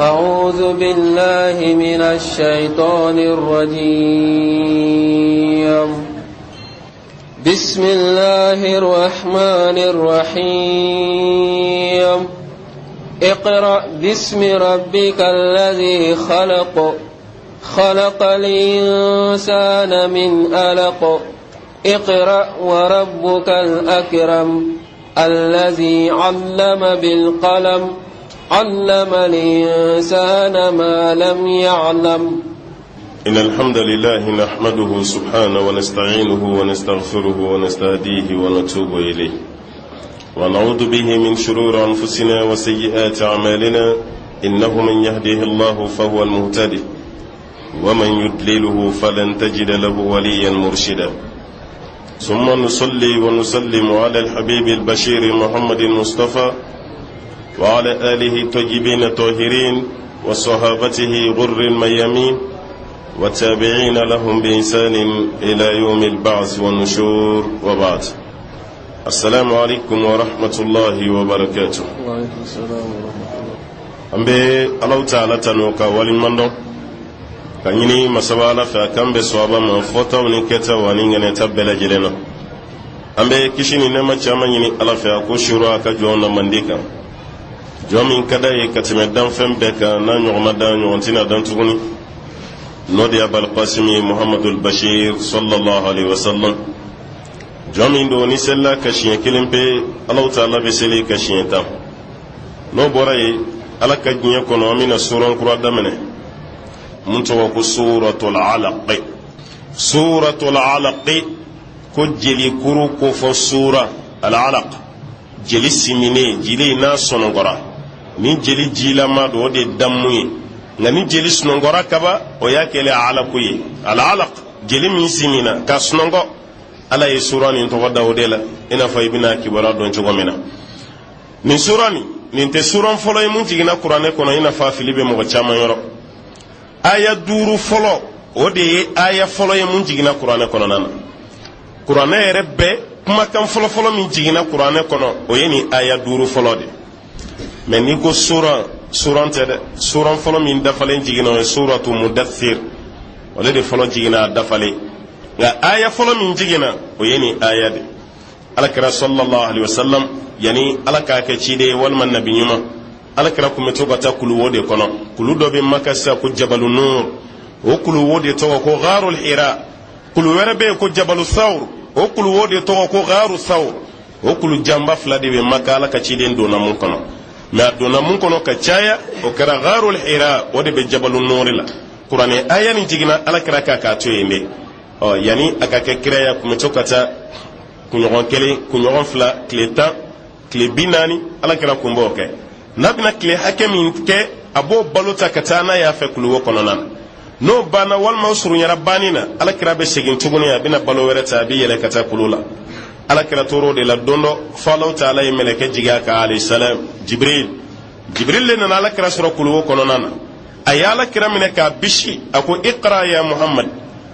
أعوذ بالله من الشيطان الرجيم. بسم الله الرحمن الرحيم. اقرأ باسم ربك الذي خلق خلق الإنسان من علق اقرأ وربك الأكرم الذي علم بالقلم علم الإنسان ما لم يعلم. إن الحمد لله نحمده سبحانه ونستعينه ونستغفره ونستهديه ونتوب إليه ونعوذ به من شرور أنفسنا وسيئات أعمالنا إنه من يهده الله فهو المهتدي ومن يضلله فلن تجد له وليا مرشدا. ثم نصلي ونسلم على الحبيب البشير محمد المصطفى وعلى آله الطيبين الطاهرين وصحابته غر الميامين والتابعين لهم بإحسان إلى يوم البعث والنشور وبعد. السلام عليكم ورحمة الله وبركاته. وعليكم السلام ورحمة الله. أمبي الله تعالى تنوكا ولمندو كنيني مسابالا فأكم بسوابا من فوتا ونكتا ونين تبلا جلنا أمبي كشيني نما تشامنيني الله فأكو شروع كجونا منديكا jomin kada ye katime dan fen be ka na ɲɔgɔnna da ɲɔgɔntina dan tuguni n'o de ye abal qasimi muhammadul bashir sallallahu alaihi wasallam jomin do ni sella ka siɲɛ kelen pe alahu taala be seli ka siɲɛ tan n'o bɔra ye ala ka diɲɛ kɔnɔ an bena suran kura daminɛ mun tɔgɔ ko suratul alaq. Suratul alaq ko jeli kuru ko fɔ sura al alaq jeli simine jeli na sonogora ni jeli jilama do de dammu ye nga ni jeli sonogora kaba o ya kele alaq ye al alaq jeli min simina ka sonongo ala ye surani to wada o de la ina fa ibina kibara don cogo mina ni surani ni te suran folo ye mun jigina qur'ane kono ina fa filibe mo chama yoro aya duru folo o de ye aya folo ye mun jigina qur'ane kono nan qur'ane yere be kuma kan folo folo min jigina qur'ane kono o ye ni aya duru folo de mais ni ko suran tede suran folo min dafalen jigina o suratu mudaththir o de folo jigina dafale nga aya folo min jigina o ye ni aya de alakira sallallahu alaihi wasallam yani alaka ka cide wal man nabiyuma alakira kuma to gata kulu wode kono kulu do be makasa ko jabalun nur o kulu wode to ko gharul hira kulu werbe ko jabalus thawr o kulu wode to ko gharu thawr o kulu jamba flade be makala ka cide do na mun kono ma do na mun kono ka caya o kara gharul hira wode be jabalun nur la qur'ane aya ni jigina alakira ka to yende o yani aka ke kiraya kuma to kata kunyogon kele kunyogon fla kleta kile binani ala kira kumbo ke nabina kile hakemin ke abo baluta katana ya fe kulu wokononan no bana wal mawsuru nyara banina ala kira be segin tuguni ya bina balo wereta bi yele kata kulula ala kira toro de la dondo falo taala meleke jiga ka alayhi salam jibril le nana ala kira sura kulu wokononan ayala kira mineka bishi ako iqra ya muhammad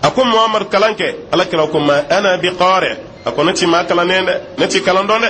ako muhammad kalanke ala kira ko ma ana biqari ako nati ma kala nende nati kala ndone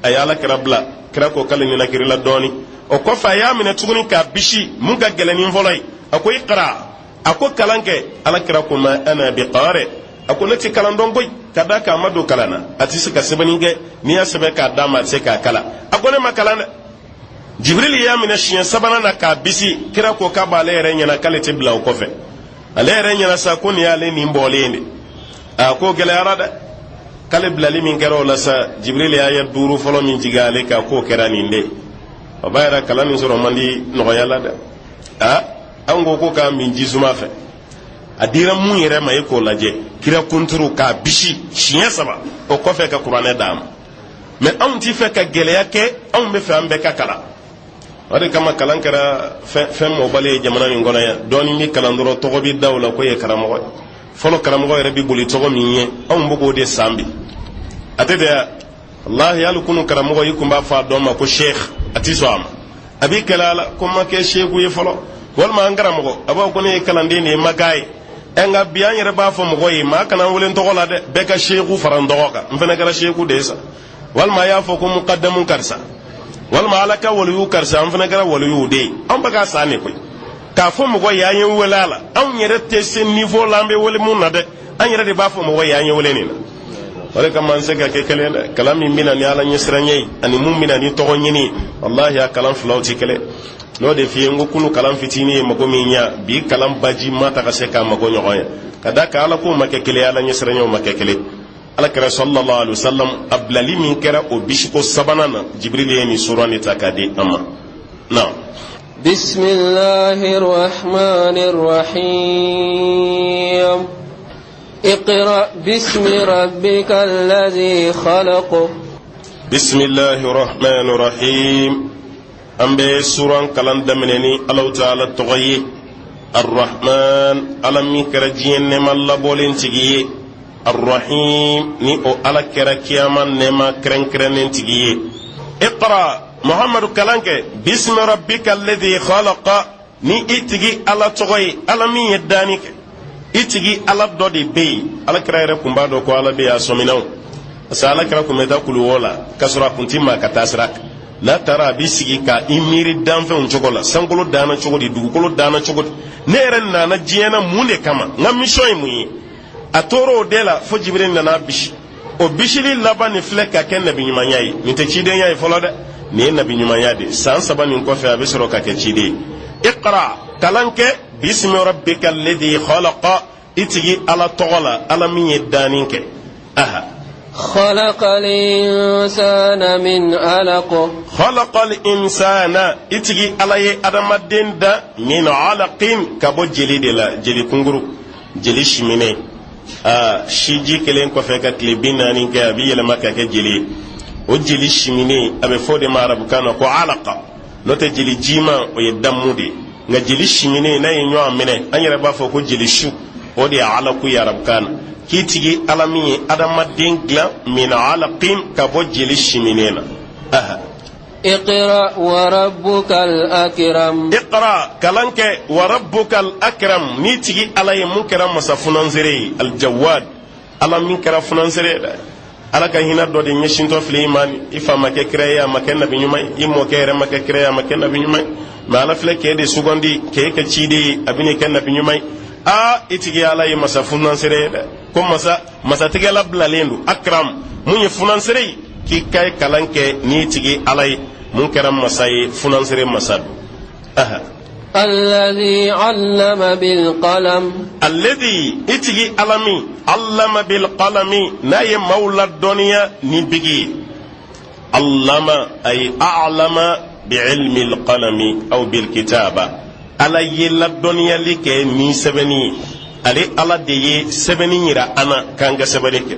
ayala kirabla kira ko kala ni nakirila doni o ko fa ya mine tuguni ka bishi mun ga geleni volay ako iqra ako kalanke ala kira ko ma ana biqari ako nati kala ndongoy kada ka mado kalana ati sika sebaninge ni ya sebe ka dama se ka kala ako ne makala jibril ya mine shiyan sabana na ka bisi kira ko ka bale renya na kale tibla o kofe ale renya na sa ko ni ale ni mbolende ako gele arada kale bilali min kɛra la sa jibril ya duru fɔlɔ min jigale ka ko kɛra nin de o ba yɛrɛ kalan nin sɔrɔ man di nɔgɔya la dɛ an ko ka min ji suma fɛ a dira mun yɛrɛ ma e k'o lajɛ kira kunturu k'a bisi siɲɛ 3 o kɔfɛ ka kuranɛ d'a ma mais anw ti fɛ ka gɛlɛya kɛ anw bɛ fɛ an bɛɛ ka kalan o de kama kalan kɛra fɛn mɔbali ye jamana min kɔnɔ yan dɔɔni bɛ kalan dɔrɔn tɔgɔ bɛ da o la ko ye karamɔgɔ ye fɔlɔ karamɔgɔ yɛrɛ bɛ boli tɔgɔ min ye anw bɛ k'o de san bi ate de wallahi hali kunu karamɔgɔ yi kun b'a fɔ a dɔn ma ko sheikh a ti sɔn a ma a b'i kɛlɛ a la ko ma kɛ sheikhu ye fɔlɔ walima an karamɔgɔ a b'a fɔ ko ne ye kalanden de ye ma k'a ye nka bi an yɛrɛ b'a fɔ mɔgɔ ye maa kana wele n tɔgɔ la dɛ bɛɛ ka sheikhu fara n tɔgɔ kan n fana kɛra sheikhu de ye sa walima a y'a fɔ ko muqaddamu karisa walma alaka waliyu karsa an fana gara waliyu de an baka sane koy ka fo mo yayin walala an yere te sen niveau lambe wala mun na de an yere de ba fo mo yayin wala ni na wala kam man se ka ke kale kalami mina ni ala nyesranye ani mum mina ni to nyini wallahi ya kalam flauti kale no de fi ngo kunu kalam fitini mago minya bi kalam baji mata ka se ka mago nyoya kada ka ala ko make kale ala nyesranye make kale ala kira sallallahu alaihi wasallam ablali min kera o bishiko sabanana jibril yani surani takadi amma na bismillahir rahmanir rahim اقرأ باسم ربك الذي خلق بسم الله الرحمن الرحيم أم بسورة كلام دمنني الله تعالى تغيي الرحمن ألم كرجين نما الله بولين تجيه الرحيم ني او على كركياما نما كرن كرن تجيه اقرأ محمد كلامك باسم ربك الذي خلق ني اتجي على تغيي ألم يدانك itigi ala do de be ala kira kumba do ko ala be asominaw asa ala kira kumeta kulu wala kasura kuntima katasrak la tara bisigi ka imiri danfe on chogola sangolo dana chogodi dugukolo dana chogodi neren na jiena munde kama ngam shoy muyi atoro dela fo jibril na bishi o bishili labani fleka ken nabi nyumanyai nite chide nyai folode ni nabi nyumanyade san sabani ko fe abisro ka ke chide iqra kalanke باسم ربك الذي خلق اتجي على طغلا على من يدانينك خلق الإنسان من علق خلق الإنسان اتجي على أدم الدين دا من علق كبو جلي دلا جلي كنغرو جلي شميني شيجي كلين كوفيكا كليبينا نينك أبي يلما كاكا جلي وجلي شميني أبي فودي ما ربكانا كو علق نوتي جلي جيما ويدمو دي nga jeli shimine na yenyo amene anyere ba fo ko jeli shu odi ala ku yarab kan kitigi alami adama dingla min alaqin ka bo jeli shimine na اقرأ وربك الأكرم اقرأ كلانك وربك الأكرم نيتي على منكر مسافنانزري الجواد على منكر فنانزري ala ka hina do de nyeshinto fleimani ifa make kreya make nabi nyumai imo kere make kreya make nabi nyumai ma ala fle ke de sugondi ke ke chidi abini ken nabi nyumai a itigi ala yi masa funansere de ko masa tige la blalendu akram munye funansere ki kay kalanke ni tigi ala yi mun karam masai funansere masadu الذي علم بالقلم الذي اتجي علمي علم بالقلم ناي مولى الدنيا نبغي علم اي اعلم بعلم القلم او بالكتابه على يلا الدنيا لك ني سبني علي على دي سبني را انا كانغا سبنيك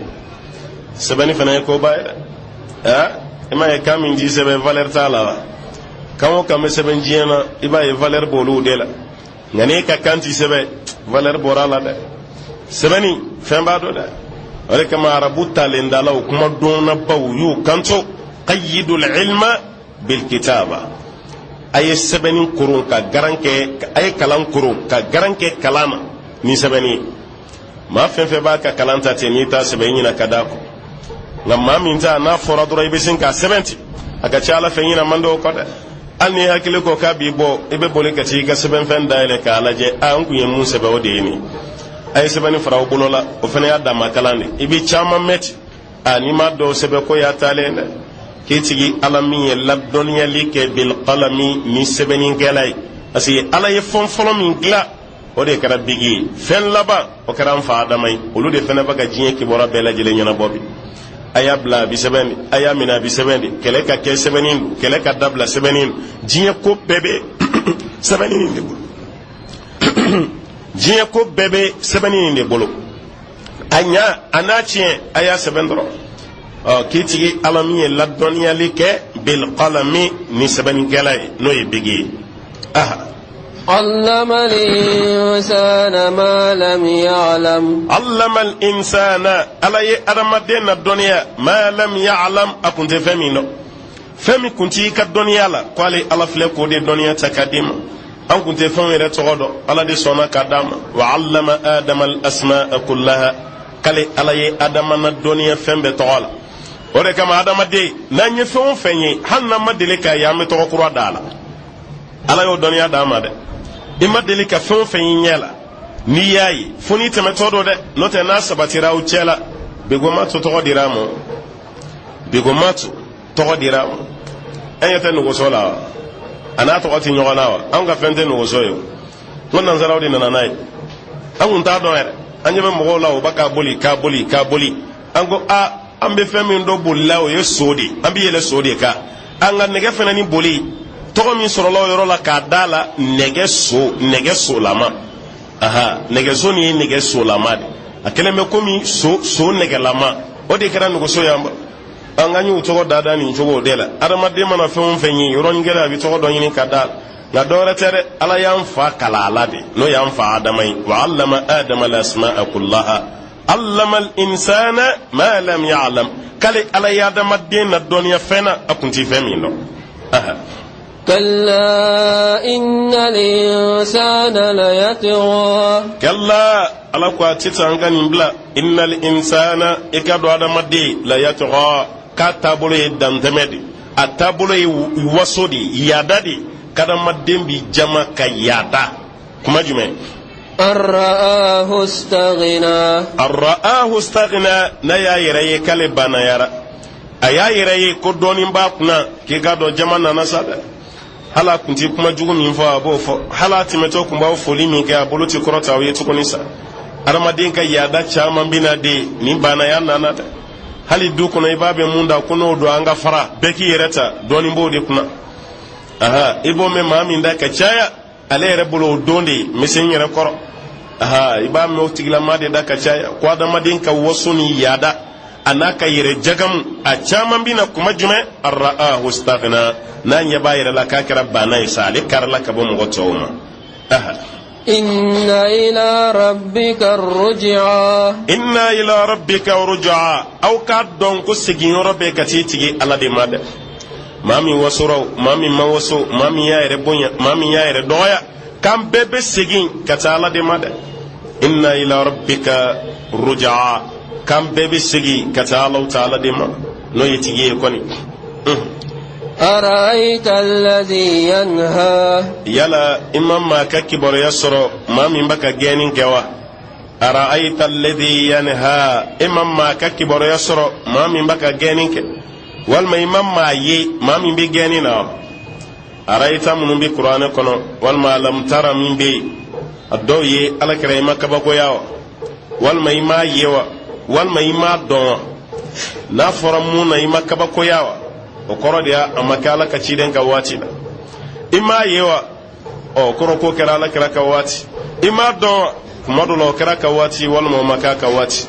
سبني فنا كو باير اما يكامين دي سبن فالير تالا kawo kame seben jiena iba ye valeur bolu de la ngane ka kanti sebe valeur borala de sebeni femba do de wala kama arabu talenda law kuma dona baw yu kanto qayyidul ilma bil kitaba ay sebeni kurun ka garanke ay kalan kurun ka garanke kalama ni sebeni ma fenfe ba ka kalanta te ni ta sebeni na kadako ngamma minta na fora do ibesin ka 70 aga chala fenyina mando ko de alni hakile ko ka bi bo ibe bole ka ti ka seben fen daile ka alaje an ku yemu sebe o de ni ay sebani faraw bolola o fene ya dama kalande ibi chama met ani ma do sebe ko ya talene ke tigi alami la dunya like bil qalami ni sebeni gelay asi ala ye fon folo min gla o de kara bigi fen laba o kara fa adamai olu de fene baga jinye ki bora bela jele nyana bobi aya bla bi sebendi aya mina bi sebendi kele ka ke sebenin kele ka dabla sebenin jiye ko bebe sebenin de bolo jiye ko bebe sebenin de bolo anya anachi aya sebendro kitigi alami la dunya like bil qalami ni sebenin galay no yibigi علم الإنسان ما لم يعلم علم الإنسان على أرمدين الدنيا ما لم يعلم أكنت فمينو فمي كنت كالدنيا لا قال الله فلكو دي الدنيا تكاديم أو كنت فمي رتغضو على دي صنع كدام وعلم آدم الأسماء كلها قال على آدم الدنيا فم بتغال o de kama adamaden n'an ye fɛn o fɛn ye hali n'an ma deli k'a ye an bɛ tɔgɔ kura da la ala y'o dɔnniya d'an ma dɛ i ma deli ka fɛn o fɛn y'i ɲɛ la n'i y'a ye fo n'i tɛmɛtɔ don dɛ n'o tɛ n'a sabatira aw cɛ la begomatu tɔgɔ dira a ma begomatu tɔgɔ dira a ma an ɲɛ tɛ nuguso la wa a n'a tɔgɔ tɛ ɲɔgɔn na wa anw ka fɛn tɛ nuguso ye o ko nansaraw de nana n'a ye an kun t'a dɔn yɛrɛ an ɲɛ bɛ mɔgɔw la o ba k'a boli k'a boli k'a boli an ko an bɛ fɛn min dɔ bolila o ye so de an bɛ yɛlɛ so de kan an ka nɛgɛ fana ni boli tɔgɔ min sɔrɔla o yɔrɔ la k'a d'a la nɛgɛsolama nɛgɛso nin ye nɛgɛsolama de a kɛlen bɛ komi so nɛgɛlama o de kɛra nuguso yan ba an ka y'u tɔgɔ da nin cogo de la adamaden mana fɛn o fɛn ye yɔrɔnin kɛra a bɛ tɔgɔ dɔ ɲini ka da nka dɔwɛrɛ tɛ dɛ ala y'an fa kala ala de n'o y'an fa adama ye wa allama adama al-asma'a kullaha allama al-insana ma lam ya'lam kale ala ye adamaden na dɔnniya fɛn na a kun tɛ fɛn min dɔn كلا إن الإنسان ليطغى كلا ala ko a tɛ an ka nin bila innal insana i ka dɔn adamaden la yatgha k'a taabolo ye dantɛmɛ de a taabolo ye waso de yaada de kadamaden bi jama ka yaada kuma jumɛn arra'ahu istaghna na y'a yɛrɛ ye k'ale bannayara a y'a yɛrɛ ye ko dɔɔnin b'a kunna k'i ka dɔn jama nana sa dɛ hali a kun ti kuma jugu min fɔ a b'o fɔ hali a tɛmɛtɔ kun b'aw foli min kɛ a bolo ti kɔrɔta aw ye tuguni sa adamaden ka yaada caman bina de nin bannaya nana dɛ hali du kɔnɔ i b'a bɛ mun da ko n'o don an ka fara bɛɛ k'i yɛrɛ ta dɔɔnin b'o de kunna i b'o mɛn maa min da ka caya ale yɛrɛ bolo o don de ye misɛn yɛrɛ kɔrɔ i b'a mɛn o tigilama de da ka caya ko adamaden ka waso ni yaada a n'a ka yɛrɛ jagamu a caman bina kuma jumɛn arra'ahu istaghna n'a ɲɛ b'a yɛrɛ la k'a kɛra banna ye sa ale karila ka bɔ mɔgɔ tɔw ma inna ila rabbika ruj'a aw k'a dɔn ko seginyɔrɔ bɛ ka t'i tigi ala de ma dɛ maa min wasora maa min ma waso maa min y'a yɛrɛ bonya maa min y'a yɛrɛ dɔgɔya k'an bɛɛ bɛ segin ka taa ala de ma dɛ inna ila rabbika ruj'a k'an bɛɛ bɛ segin ka taa ala ta'ala de ma n'o ye tigi ye kɔni أرأيت الذي ينهى يلا إما ما ككبر يسر ما من بك جانين كوا أرأيت الذي ينهى إما ما ككبر يسر ما من بك جانين ك والما إمام ما ي ما من بجانينا أرأيت من بقرآن كنا والما لم ترى من بي الدوي على كريمة كبكويا والما إما يوا والما إما دون نافرمون إما كبكويا o kɔrɔ de y'a a ma kɛ ala ka ciden ka waati la i m'a ye wa kɔrɔ ko kɛra ala kɛra ka waati i m'a dɔn kuma dɔ la o kɛra ka waati walima o ma kɛ ka waati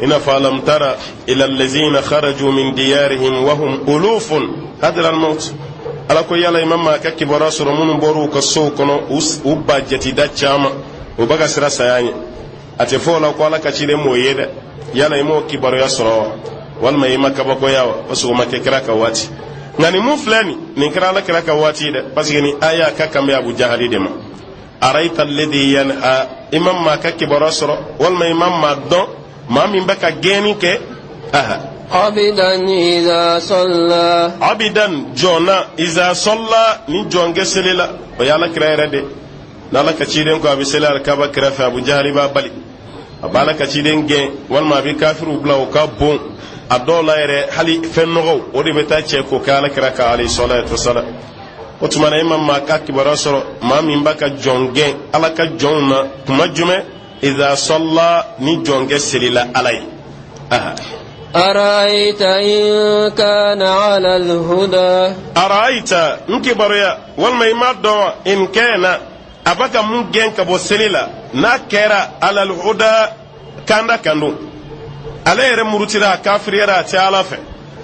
i n'a fɔ alam tara ila allazina kharaju min diyarihim wa hum ulufun hadra al-maut ala ko yala imam ma ka kibara sɔrɔ minnu bɔra u ka sow kɔnɔ u ba jatida caman u bɛ ka sira saya ɲɛ a tɛ fɔ o la ko ala ka ciden m'o ye dɛ yala i m'o kibaruya sɔrɔ wa walima i ma kabakoya wa parce que o ma kɛ kira ka waati nka nin mun filɛ nin kɛra ala kira ka waati dɛ parce que nin aya ka kan bɛ abu jahali de ma arayta alladhi yanha imam ma ka kibaruya sɔrɔ walima imam ma dɔn maa min bɛ ka gɛnni kɛ abidan iza salla abidan jɔnna iza salla ni jɔn kɛ seli la o ye ala kira yɛrɛ de n'ala ka ciden ko a bɛ seli alikaba kɛrɛfɛ abu jahali b'a bali a b'a la ka ciden gɛn walima a bɛ kafiru bila o ka bon a dɔw la yɛrɛ hali fɛn nɔgɔw o de bɛ taa cɛ k'o kɛ ala kira ka alayhi salatu wassalam o tuma na imam ma ka kibaruya sɔrɔ maa min b'a ka jɔn gɛn ala ka jɔnw na tuma jumɛn iza salla ni jɔn kɛ seli la ala ye ara'ayta in kana ala al-huda ara'ayta n kibaruya walima i m'a dɔn in kana a b'a ka mun gɛn ka bɔ seli la n'a kɛra ala al-huda kanda kan don ale yɛrɛ murutira a kafiriyara a tɛ ala fɛ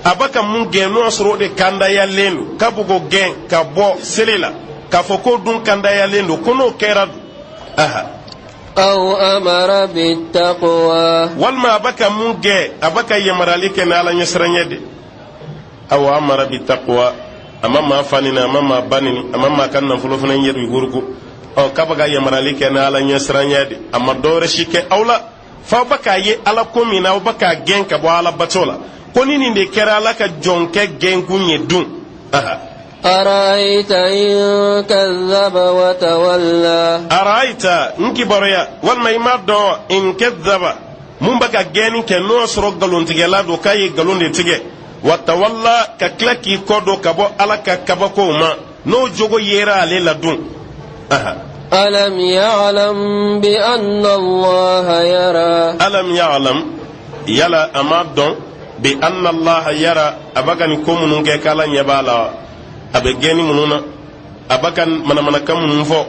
a b'a ka mun gɛn n'o y'a sɔrɔ o de kandayalen don k'a b'o gɛn ka bɔ seli la k'a fɔ k'o dun kandayalen don ko n'o kɛra dun aw amara bittaqwa walima a b'a ka mun gɛn a b'a ka yamarali kɛ ni ala ɲɛsiranya de aw amara bittaqwa a ma maa fa nini a ma maa ba nini a ma maa ka nafolo fana yɛrɛ yugurugu k'a b'a ka yamarali kɛ ni ala ɲɛsiranya de a ma dɔwɛrɛ si kɛ aw la f'aw bɛ k'a ye ala ko min na aw bɛ k'a gɛn ka bɔ ala bato la koni ni de kera ala ka jonke genku nye dun أرأيت إن كذب وتولى أرأيت نكي بريا والما دو إن كذب mun baka geni ke no soro galon tige la do kay galon de tige watawalla ka klaki kodo kabo ala ka kabako ma no jogo yera ale la dun alam ya'lam bi anna Allah yara alam ya'lam yala amadon bi anna Allah yara abakan ko munun ke kala nyabala abe geni mununa abakan mana kam munun fo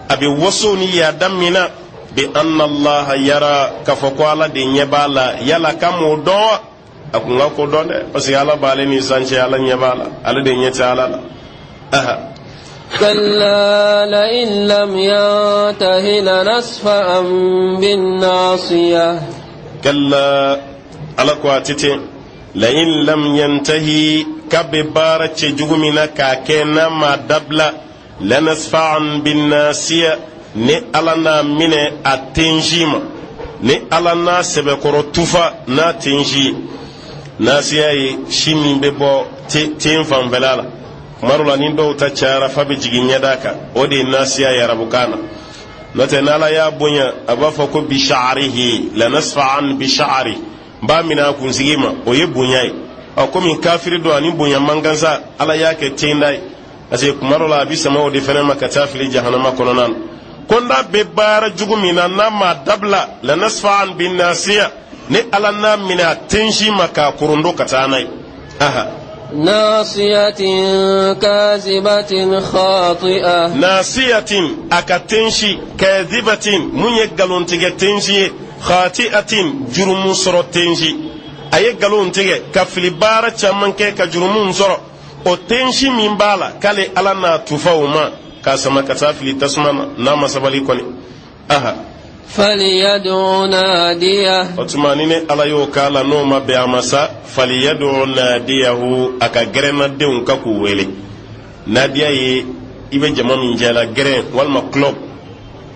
abe woso ni ya damina bi anna Allah yara kafokwala de nyebala yala kamo do akunga ko do de parce que ala bale ni sanche ala nyebala ala de nyeta ala kalla la in lam yantahi lanasfa'an bin nasiyah kalla ala ko atite la in lam yantahi kabara che jugumina ka kena ma dabla lanasfa'an bin nasiyah ni ala na mine a tenjima ni ala na sebekoro tufa na tenji nasiya yi shi min be bo ten fan belala marula ni do ta cara fa be jigin yadaka o de nasiya ya rabukana note nala ya bunya abafa ko bi sha'rihi la nasfa'an bi sha'ri ba mina kun sigima o ye bunyai o ko min kafiri do ani bunya manganza ala yake tendai ase kumarula bi sama o de fene makata fili jahannama kononan konda be bara jugumina nama dabla la nasfa'an bin nasiya ni alanna mina tenshi maka kurundo katanai nasiyatin kazibatin khati'ah nasiyatin akatenshi kazibatin munye galontige tenshi khati'atin jurumun soro tenshi aye galontige kafili bara chamanke ka jurumun soro o tenshi mimbala kale alana tufauma kasama katafili tasmana nama sabali koni فليدعو ناديه otumanine ala yo kala no mabbe amasa faliyad'u nadiyahu aka grena deun ka ku wele nadia ye ibe jama min jala gren walma club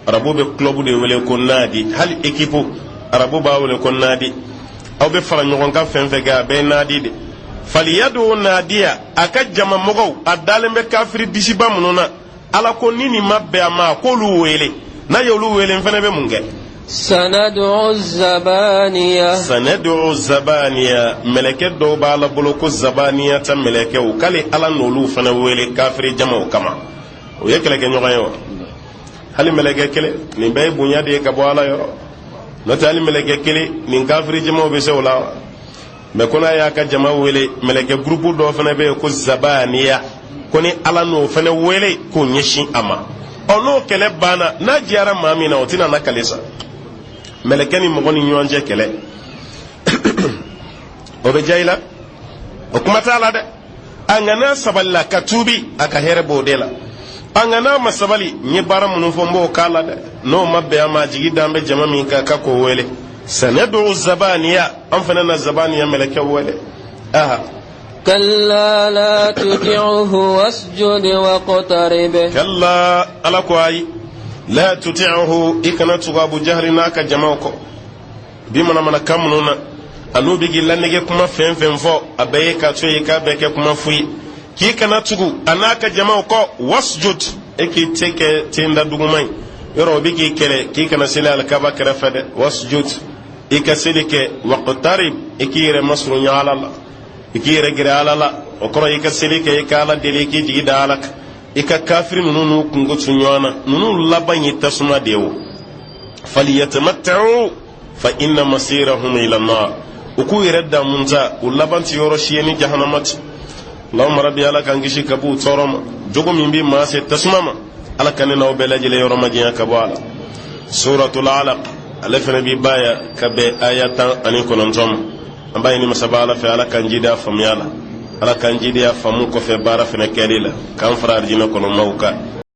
arabu be club de wele ko nadi hal equipe arabu ba wele ko nadi aw be fara nyogon ka fenfe ga be nadi de faliyad'u nadiya aka jama mogo adalembe kafiri disiba mununa ala ko nini mabbe ama ko lu wele na yolu wele mfana be munge sanad'u zabaniya meleke do bala boloko zabaniya ta meleke o kale ala nolu fana wele kafiri jama kama o yekele ke nyoga yo hali meleke kele ni bay bunya de ka bo ala yo no tali meleke kele ni kafiri jama be se wala me kona ya ka jama wele meleke groupe do fana be ko zabaniya koni ala no fana wele ko nyeshi ama ono kele bana na jiara mamina otina na kalesa melekeni mogoni nyonje kele obe jayla o kuma taala de angana saballa katubi aka here bodela angana masabali nyi bara munu fombo kala de no mabbe ama jigi dambe jama min ka ko wele sanadu zabaniya am fanana zabaniya meleke wele كلا لا تطعه واسجد واقترب كلا على كواي لا تطعه إكنا تغابو جهرنا كجماوكو بمنا من كمنونا أنو بيجي لنجي كما فين فو أبيه كاتوي كابيك كما فوي كي كنا تغو أنا كجماوكو واسجد إكي تيكي تيندا دوغماي يرو بيجي كلي كي كنا سيلي الكابا كرفد واسجد إكا سيلي واقترب إكي رمسرو نيالا الله ikire gira alala okoro ika selike ikala deliki jigida alak ika kafiri nunu kungo tunyana nunu labanyi tasuma dewo faliyatamatta'u fa inna masirahum ila an-nar uku iradda munza ulabanti yoro shiyeni jahannamat allahumma rabbi alaka ngishi kabu toroma jogo mimbi ma se tasmama alaka ne naw belajile yoro majiya kabu ala suratul alaq alafna bi baya kabe ayatan ani konontom ambaye ni masabala fe ala kanjida famyala ala kanjida famu ko fe bara fe ne kelila kan farar jino kono mawka